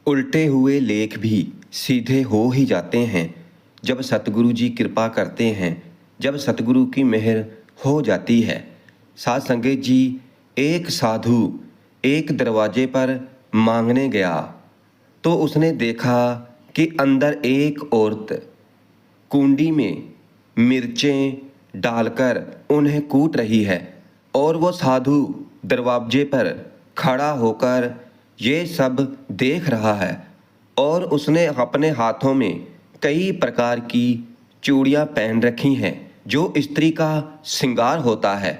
उल्टे हुए लेख भी सीधे हो ही जाते हैं जब सतगुरु जी कृपा करते हैं, जब सतगुरु की मेहर हो जाती है। साध संगत जी, एक साधु एक दरवाजे पर मांगने गया तो उसने देखा कि अंदर एक औरत कुंडी में मिर्चें डालकर उन्हें कूट रही है और वो साधु दरवाजे पर खड़ा होकर ये सब देख रहा है और उसने अपने हाथों में कई प्रकार की चूड़ियाँ पहन रखी हैं जो स्त्री का श्रृंगार होता है।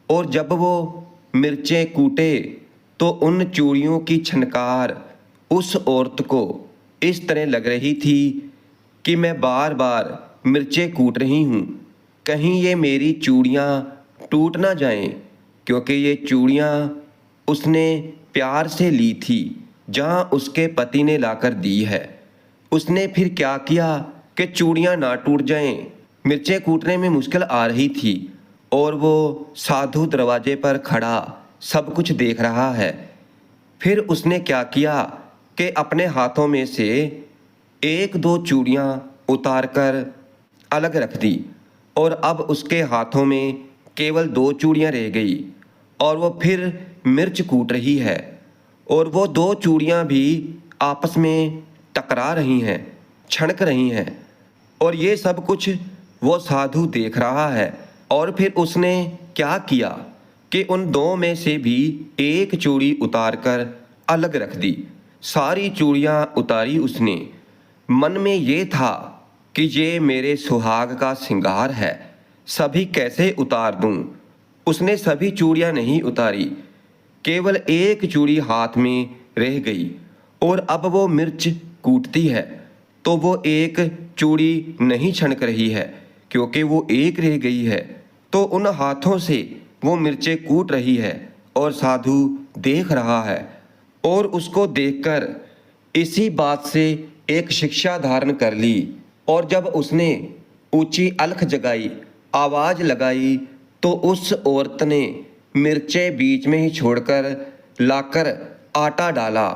और जब वो मिर्चें कूटे तो उन चूड़ियों की छनकार उस औरत को इस तरह लग रही थी कि मैं बार बार मिर्चें कूट रही हूँ, कहीं ये मेरी चूड़ियाँ टूट ना जाएं, क्योंकि ये चूड़ियाँ उसने प्यार से ली थी जहाँ उसके पति ने लाकर दी है। उसने फिर क्या किया कि चूड़ियाँ ना टूट जाएं, मिर्चें कूटने में मुश्किल आ रही थी और वो साधु दरवाजे पर खड़ा सब कुछ देख रहा है। फिर उसने क्या किया कि अपने हाथों में से एक दो चूड़ियाँ उतार कर अलग रख दी और अब उसके हाथों में केवल दो चूड़ियाँ रह गई और वो फिर मिर्च कूट रही है और वो दो चूड़ियाँ भी आपस में टकरा रही हैं, छनक रही हैं और ये सब कुछ वो साधु देख रहा है। और फिर उसने क्या किया कि उन दो में से भी एक चूड़ी उतार कर अलग रख दी। सारी चूड़ियाँ उतारी उसने। मन में ये था कि ये मेरे सुहाग का श्रृंगार है, सभी कैसे उतार दूं। उसने सभी चूड़ियाँ नहीं उतारी, केवल एक चूड़ी हाथ में रह गई और अब वो मिर्च कूटती है तो वो एक चूड़ी नहीं छनक रही है क्योंकि वो एक रह गई है। तो उन हाथों से वो मिर्चें कूट रही है और साधु देख रहा है और उसको देखकर इसी बात से एक शिक्षा धारण कर ली। और जब उसने ऊंची अलख जगाई, आवाज़ लगाई तो उस औरत ने मिर्चें बीच में ही छोड़कर लाकर आटा डाला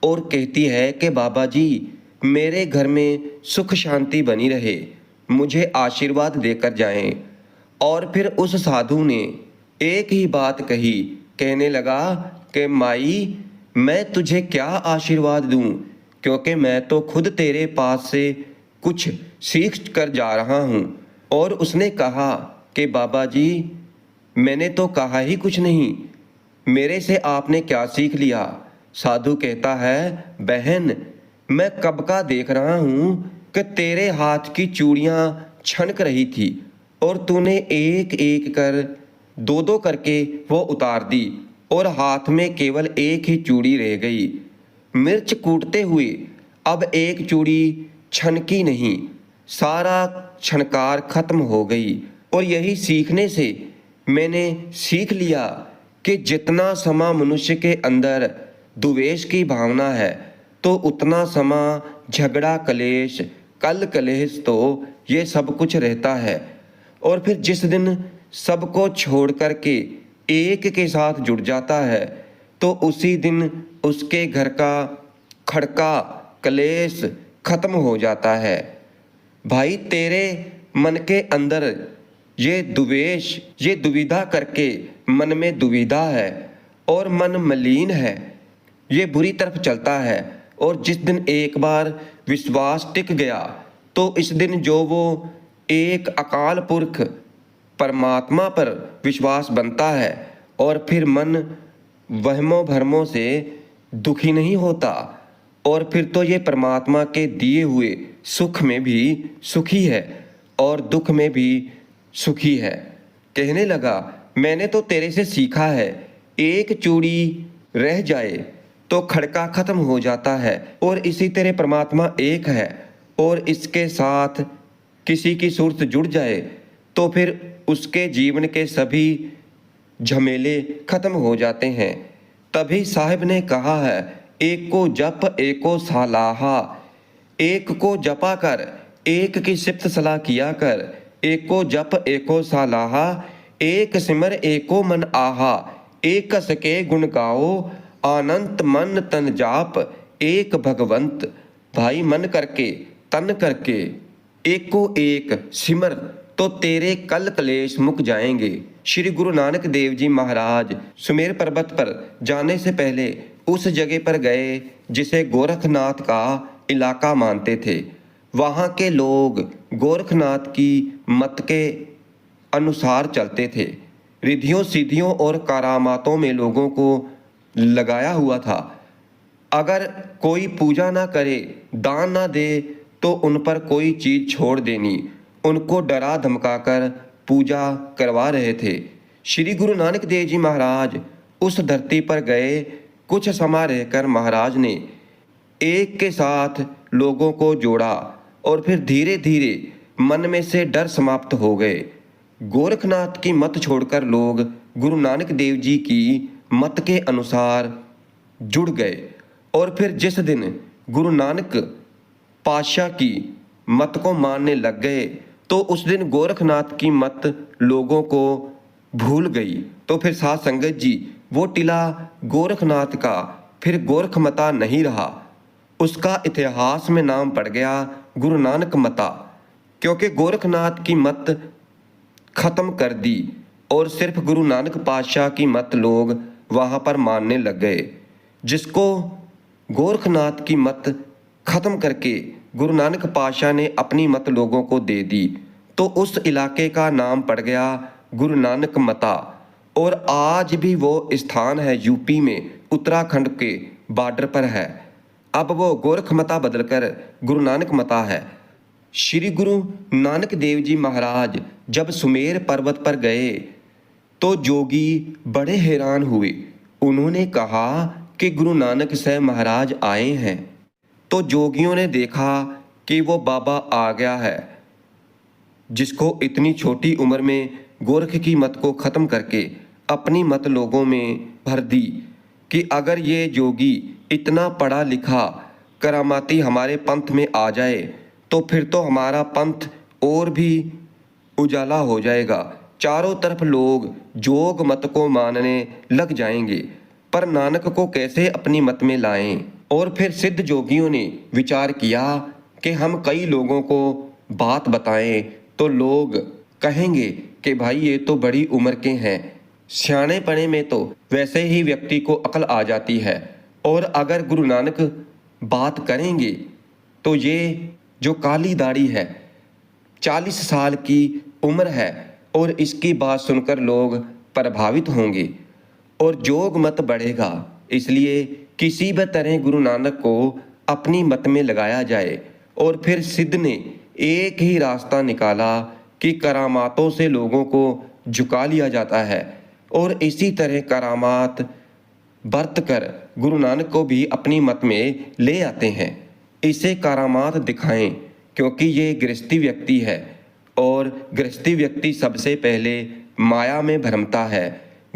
और कहती है कि बाबा जी, मेरे घर में सुख शांति बनी रहे, मुझे आशीर्वाद देकर जाएं। और फिर उस साधु ने एक ही बात कही, कहने लगा कि माई, मैं तुझे क्या आशीर्वाद दूं, क्योंकि मैं तो खुद तेरे पास से कुछ सीख कर जा रहा हूँ। और उसने कहा कि बाबा जी, मैंने तो कहा ही कुछ नहीं, मेरे से आपने क्या सीख लिया। साधु कहता है, बहन, मैं कब का देख रहा हूँ कि तेरे हाथ की चूड़ियाँ छनक रही थी और तूने एक एक कर दो दो करके वो उतार दी और हाथ में केवल एक ही चूड़ी रह गई। मिर्च कूटते हुए अब एक चूड़ी छनकी नहीं, सारा छनकार खत्म हो गई। और यही सीखने से मैंने सीख लिया कि जितना समा मनुष्य के अंदर द्वेष की भावना है तो उतना समा झगड़ा कलेश कल कलेश तो ये सब कुछ रहता है। और फिर जिस दिन सबको छोड़ कर के एक के साथ जुड़ जाता है तो उसी दिन उसके घर का खड़का कलेश खत्म हो जाता है। भाई, तेरे मन के अंदर ये द्वेष, ये दुविधा करके मन में दुविधा है और मन मलिन है, ये बुरी तरफ चलता है। और जिस दिन एक बार विश्वास टिक गया तो इस दिन जो वो एक अकाल पुरख परमात्मा पर विश्वास बनता है और फिर मन वहमों भरमों से दुखी नहीं होता और फिर तो ये परमात्मा के दिए हुए सुख में भी सुखी है और दुख में भी सुखी है। कहने लगा, मैंने तो तेरे से सीखा है, एक चूड़ी रह जाए तो खड़का खत्म हो जाता है और इसी तरह परमात्मा एक है और इसके साथ किसी की सूरत जुड़ जाए तो फिर उसके जीवन के सभी झमेले खत्म हो जाते हैं। तभी साहिब ने कहा है, एक को जप एको सालाहा, एक को जपा कर एक की सिफ्त सलाह किया कर, एक को जप एको सालाहा, एक सिमर एको मन आहा, एक कस के गुण गाओ, अनंत मन तन जाप, एक भगवंत, भाई मन करके तन करके एको एक सिमर, तो तेरे कल कलेश मुक जाएंगे। श्री गुरु नानक देव जी महाराज सुमेर पर्वत पर जाने से पहले उस जगह पर गए जिसे गोरखनाथ का इलाका मानते थे। वहाँ के लोग गोरखनाथ की मत के अनुसार चलते थे। रिद्धियों सिद्धियों और करामातों में लोगों को लगाया हुआ था। अगर कोई पूजा ना करे, दान ना दे, तो उन पर कोई चीज छोड़ देनी। उनको डरा धमकाकर पूजा करवा रहे थे। श्री गुरु नानक देव जी महाराज उस धरती पर गए। कुछ समय रहकर महाराज ने एक के साथ लोगों को जोड़ा और फिर धीरे धीरे मन में से डर समाप्त हो गए। गोरखनाथ की मत छोड़कर लोग गुरु नानक देव जी की मत के अनुसार जुड़ गए। और फिर जिस दिन गुरु नानक पातशाह की मत को मानने लग गए, तो उस दिन गोरखनाथ की मत लोगों को भूल गई। तो फिर साध संगत जी, वो टिला गोरखनाथ का फिर गोरखमता नहीं रहा। उसका इतिहास में नाम पड़ गया गुरु नानक मता, क्योंकि गोरखनाथ की मत खत्म कर दी और सिर्फ गुरु नानक पातशाह की मत लोग वहाँ पर मानने लग गए। जिसको गोरखनाथ की मत खत्म करके गुरु नानक पातशाह ने अपनी मत लोगों को दे दी, तो उस इलाके का नाम पड़ गया गुरु नानक मता। और आज भी वो स्थान है यूपी में, उत्तराखंड के बॉर्डर पर है। अब वो गोरखमता बदलकर गुरु नानक मता है। श्री गुरु नानक देव जी महाराज जब सुमेर पर्वत पर गए तो जोगी बड़े हैरान हुए। उन्होंने कहा कि गुरु नानक साहब महाराज आए हैं। तो जोगियों ने देखा कि वो बाबा आ गया है, जिसको इतनी छोटी उम्र में गोरख की मत को ख़त्म करके अपनी मत लोगों में भर दी कि अगर ये जोगी इतना पढ़ा लिखा करामाती हमारे पंथ में आ जाए तो फिर तो हमारा पंथ और भी उजाला हो जाएगा। चारों तरफ लोग जोग मत को मानने लग जाएंगे, पर नानक को कैसे अपनी मत में लाएं। और फिर सिद्ध जोगियों ने विचार किया कि हम कई लोगों को बात बताएं तो लोग कहेंगे कि भाई ये तो बड़ी उम्र के हैं, सियाने पने में तो वैसे ही व्यक्ति को अकल आ जाती है, और अगर गुरु नानक बात करेंगे तो ये जो काली दाढ़ी है 40 साल की उम्र है और इसकी बात सुनकर लोग प्रभावित होंगे और जोग मत बढ़ेगा। इसलिए किसी भी तरह गुरु नानक को अपनी मत में लगाया जाए। और फिर सिद्ध ने एक ही रास्ता निकाला कि करामातों से लोगों को झुका लिया जाता है, और इसी तरह करामात बरत कर गुरु नानक को भी अपनी मत में ले आते हैं। इसे करामात दिखाएं, क्योंकि ये गृहस्थी व्यक्ति है और गृहस्थी व्यक्ति सबसे पहले माया में भ्रमता है।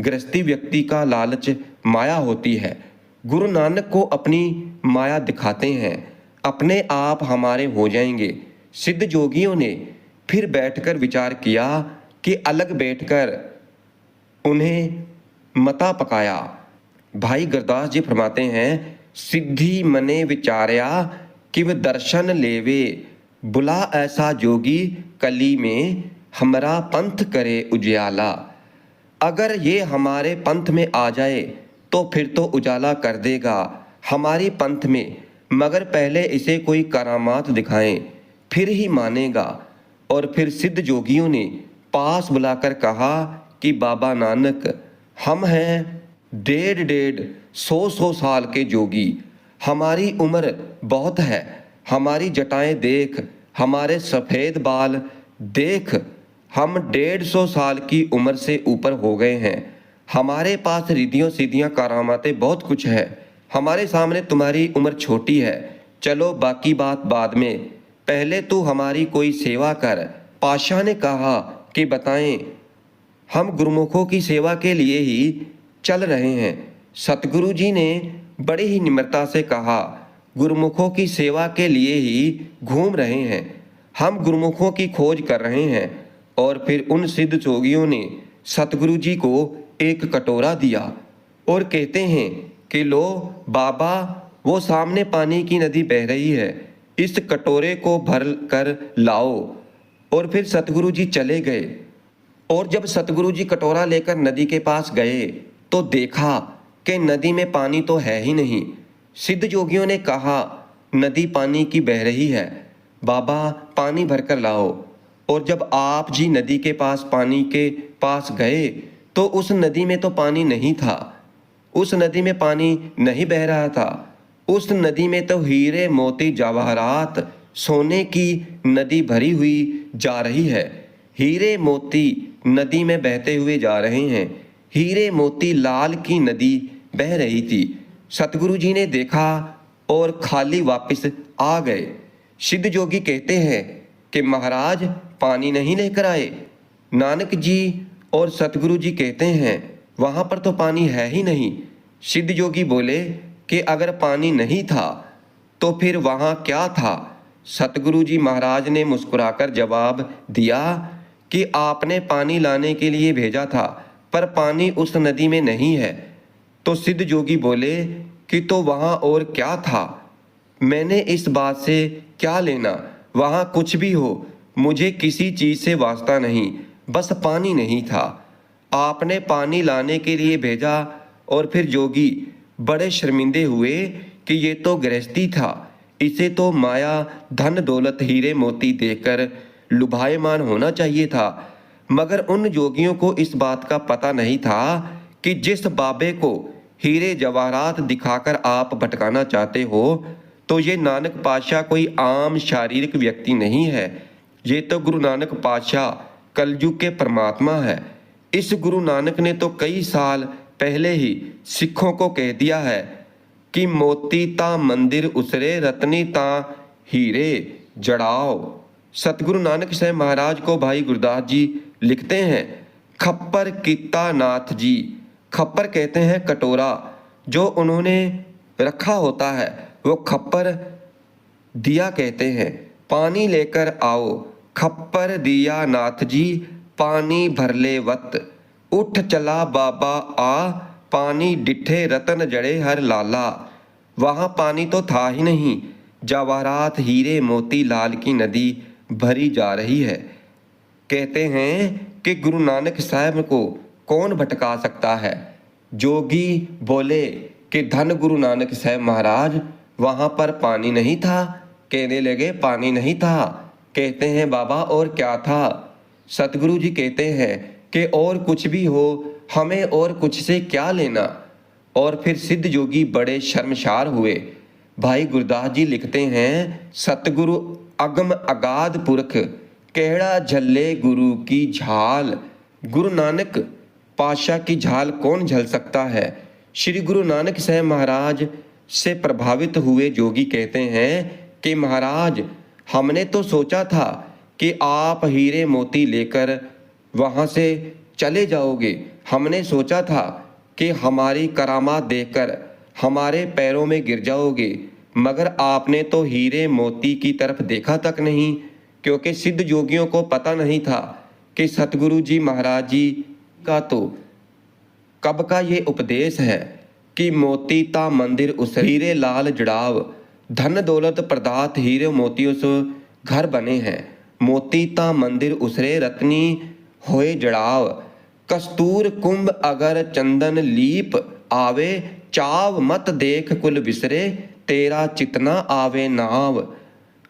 गृहस्थी व्यक्ति का लालच माया होती है। गुरु नानक को अपनी माया दिखाते हैं, अपने आप हमारे हो जाएंगे। सिद्ध जोगियों ने फिर बैठकर विचार किया कि अलग बैठकर उन्हें मता पकाया। भाई गुरदास जी फरमाते हैं, सिद्धि मने विचार्या किव दर्शन लेवे, बुला ऐसा जोगी कली में हमरा पंथ करे उजियाला। अगर ये हमारे पंथ में आ जाए तो फिर तो उजाला कर देगा हमारी पंथ में, मगर पहले इसे कोई करामात दिखाएं फिर ही मानेगा। और फिर सिद्ध जोगियों ने पास बुलाकर कहा कि बाबा नानक, हम हैं 150-100 साल के जोगी, हमारी उम्र बहुत है, हमारी जटाएं देख, हमारे सफ़ेद बाल देख, हम 150 साल की उम्र से ऊपर हो गए हैं। हमारे पास रिद्धियों सिद्धियाँ करामातें बहुत कुछ है, हमारे सामने तुम्हारी उम्र छोटी है। चलो बाकी बात बाद में, पहले तू हमारी कोई सेवा कर। पातशाह ने कहा कि बताएं, हम गुरुमुखों की सेवा के लिए ही चल रहे हैं। सतगुरु जी ने बड़ी ही निम्रता से कहा, गुरुमुखों की सेवा के लिए ही घूम रहे हैं, हम गुरुमुखों की खोज कर रहे हैं। और फिर उन सिद्ध जोगियों ने सतगुरु जी को एक कटोरा दिया और कहते हैं कि लो बाबा, वो सामने पानी की नदी बह रही है, इस कटोरे को भर कर लाओ। और फिर सतगुरु जी चले गए। और जब सतगुरु जी कटोरा लेकर नदी के पास गए तो देखा कि नदी में पानी तो है ही नहीं। सिद्ध जोगियों ने कहा, नदी पानी की बह रही है, बाबा पानी भरकर लाओ। और जब आप जी नदी के पानी के पास गए तो उस नदी में तो पानी नहीं था। उस नदी में पानी नहीं बह रहा था। उस नदी में तो हीरे मोती जवाहरात सोने की नदी भरी हुई जा रही है। हीरे मोती नदी में बहते हुए जा रहे हैं। हीरे मोती लाल की नदी बह रही थी। सतगुरु जी ने देखा और खाली वापस आ गए। सिद्ध जोगी कहते हैं कि महाराज पानी नहीं लेकर आए। नानक जी और सतगुरु जी कहते हैं वहाँ पर तो पानी है ही नहीं। सिद्ध जोगी बोले कि अगर पानी नहीं था तो फिर वहाँ क्या था। सतगुरु जी महाराज ने मुस्कुराकर जवाब दिया कि आपने पानी लाने के लिए भेजा था, पर पानी उस नदी में नहीं है। तो सिद्ध जोगी बोले कि तो वहाँ और क्या था। मैंने इस बात से क्या लेना, वहाँ कुछ भी हो, मुझे किसी चीज़ से वास्ता नहीं, बस पानी नहीं था। आपने पानी लाने के लिए भेजा। और फिर जोगी बड़े शर्मिंदे हुए कि ये तो गृहस्थी था, इसे तो माया धन दौलत हीरे मोती देकर लुभायमान होना चाहिए था। मगर उन जोगियों को इस बात का पता नहीं था कि जिस बाबे को हीरे जवाहरात दिखाकर आप भटकाना चाहते हो तो ये नानक पातशाह कोई आम शारीरिक व्यक्ति नहीं है। ये तो गुरु नानक पातशाह कलयुग के परमात्मा है। इस गुरु नानक ने तो कई साल पहले ही सिखों को कह दिया है कि मोती ता मंदिर उसरे रत्नी ता हीरे जड़ाओ। सतगुरु नानक साहब महाराज को भाई गुरदास जी लिखते हैं, खप्पर कीता नाथ जी। खप्पर कहते हैं कटोरा जो उन्होंने रखा होता है, वो खप्पर दिया कहते हैं। पानी लेकर आओ, खप्पर दिया नाथ जी, पानी भर ले वत। उठ चला बाबा आ, पानी डिठे रतन जड़े हर लाला। वहाँ पानी तो था ही नहीं, जवाहरात हीरे मोती लाल की नदी भरी जा रही है। कहते हैं कि गुरु नानक साहब को कौन भटका सकता है। जोगी बोले कि धन गुरु नानक साहब महाराज, वहाँ पर पानी नहीं था। कहने लगे पानी नहीं था। कहते हैं बाबा और क्या था। सतगुरु जी कहते हैं कि और कुछ भी हो, हमें और कुछ से क्या लेना। और फिर सिद्ध जोगी बड़े शर्मसार हुए। भाई गुरदास जी लिखते हैं, सतगुरु अगम अगाध पुरख, केड़ा झल्ले गुरु की झाल। गुरु नानक पातशाह की झाल कौन झल सकता है। श्री गुरु नानक साहब महाराज से प्रभावित हुए जोगी कहते हैं कि महाराज हमने तो सोचा था कि आप हीरे मोती लेकर वहाँ से चले जाओगे। हमने सोचा था कि हमारी करामात देखकर हमारे पैरों में गिर जाओगे, मगर आपने तो हीरे मोती की तरफ देखा तक नहीं। क्योंकि सिद्ध जोगियों को पता नहीं था कि सतगुरु जी महाराज जी का तो कब का ये उपदेश है कि मोती ता मंदिर उस हीरे लाल जड़ाव, धन दौलत प्रदात हीरे मोतियों से घर बने हैं। मोती ता मंदिर उसरे रत्नी होए जड़ाव, कस्तूर कुंभ अगर चंदन लीप आवे, चाव मत देख कुल विसरे, तेरा चितना आवे नाव।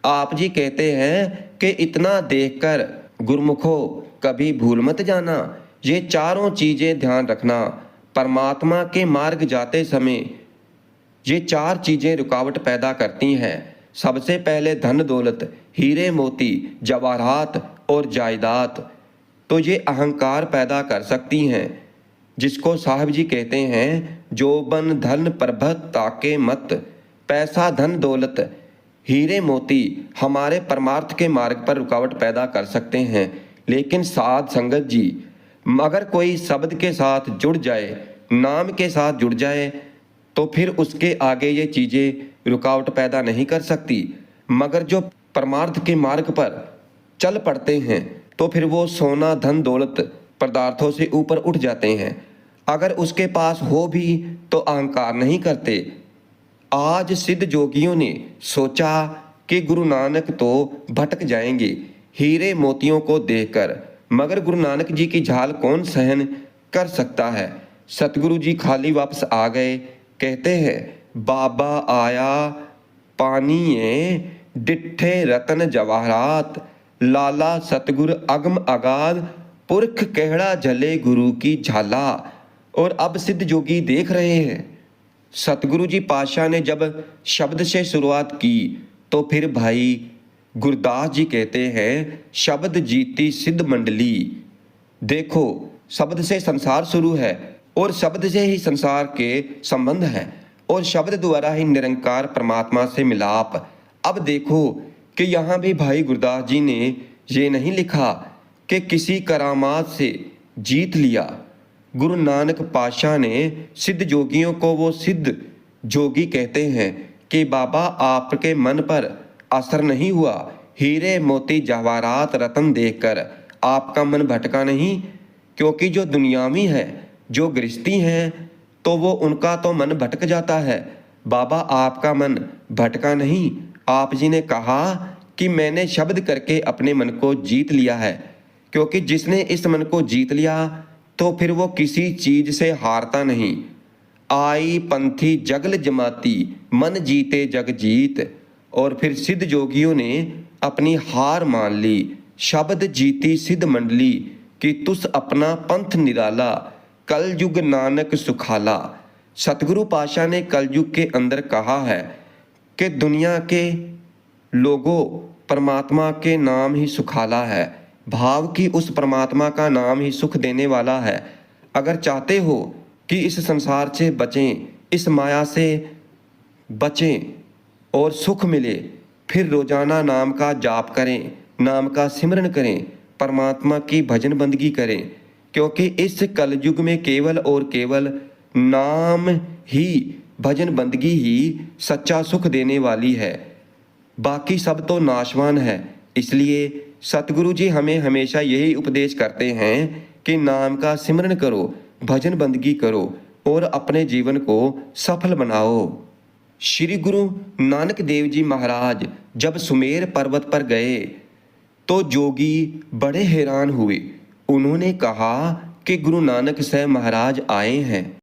आप जी कहते हैं कि इतना देखकर गुरमुखो कभी भूल मत जाना। ये चारों चीज़ें ध्यान रखना। परमात्मा के मार्ग जाते समय ये चार चीज़ें रुकावट पैदा करती हैं। सबसे पहले धन दौलत, हीरे मोती जवाहरात और जायदाद, तो ये अहंकार पैदा कर सकती हैं, जिसको साहब जी कहते हैं, जोबन धन प्रभत ताके मत। पैसा धन दौलत हीरे मोती हमारे परमार्थ के मार्ग पर रुकावट पैदा कर सकते हैं। लेकिन साध संगत जी, अगर कोई शब्द के साथ जुड़ जाए, नाम के साथ जुड़ जाए, तो फिर उसके आगे ये चीज़ें रुकावट पैदा नहीं कर सकती। मगर जो परमार्थ के मार्ग पर चल पड़ते हैं तो फिर वो सोना धन दौलत पदार्थों से ऊपर उठ जाते हैं। अगर उसके पास हो भी तो अहंकार नहीं करते। आज सिद्ध जोगियों ने सोचा कि गुरु नानक तो भटक जाएंगे हीरे मोतियों को देखकर, मगर गुरु नानक जी की झाल कौन सहन कर सकता है। सतगुरु जी खाली वापस आ गए। कहते हैं, बाबा आया पानीए डिठे रतन जवाहरात, लाला सतगुर अगम अगाध, पुरख कहड़ा झले गुरु की झाला। और अब सिद्ध जोगी देख रहे हैं। सतगुरु जी पातशाह ने जब शब्द से शुरुआत की तो फिर भाई गुरदास जी कहते हैं, शब्द जीती सिद्ध मंडली। देखो, शब्द से संसार शुरू है और शब्द से ही संसार के संबंध है और शब्द द्वारा ही निरंकार परमात्मा से मिलाप। अब देखो कि यहाँ भी भाई गुरदास जी ने ये नहीं लिखा कि किसी करामात से जीत लिया। गुरु नानक पातशाह ने सिद्ध जोगियों को वो सिद्ध जोगी कहते हैं कि बाबा आपके मन पर असर नहीं हुआ, हीरे मोती जवाहरात रतन देखकर आपका मन भटका नहीं। क्योंकि जो दुनियावी है, जो गृहस्थी हैं, तो वो उनका तो मन भटक जाता है। बाबा आपका मन भटका नहीं। आप जी ने कहा कि मैंने शब्द करके अपने मन को जीत लिया है। क्योंकि जिसने इस मन को जीत लिया तो फिर वो किसी चीज से हारता नहीं। आई पंथी जगल जमाती, मन जीते जग जीत। और फिर सिद्ध जोगियों ने अपनी हार मान ली। शब्द जीती सिद्ध मंडली कि तुस अपना पंथ निराला, कलयुग नानक सुखाला। सतगुरु पातशाह ने कलयुग के अंदर कहा है कि दुनिया के लोगों, परमात्मा के नाम ही सुखाला है। भाव की उस परमात्मा का नाम ही सुख देने वाला है। अगर चाहते हो कि इस संसार से बचें, इस माया से बचें और सुख मिले, फिर रोजाना नाम का जाप करें, नाम का सिमरन करें, परमात्मा की भजन बंदगी करें। क्योंकि इस कलयुग में केवल और केवल नाम ही, भजन बंदगी ही सच्चा सुख देने वाली है। बाकी सब तो नाशवान है। इसलिए सतगुरु जी हमें हमेशा यही उपदेश करते हैं कि नाम का सिमरन करो, भजन बंदगी करो और अपने जीवन को सफल बनाओ। श्री गुरु नानक देव जी महाराज जब सुमेर पर्वत पर गए तो जोगी बड़े हैरान हुए। उन्होंने कहा कि गुरु नानक साहब महाराज आए हैं।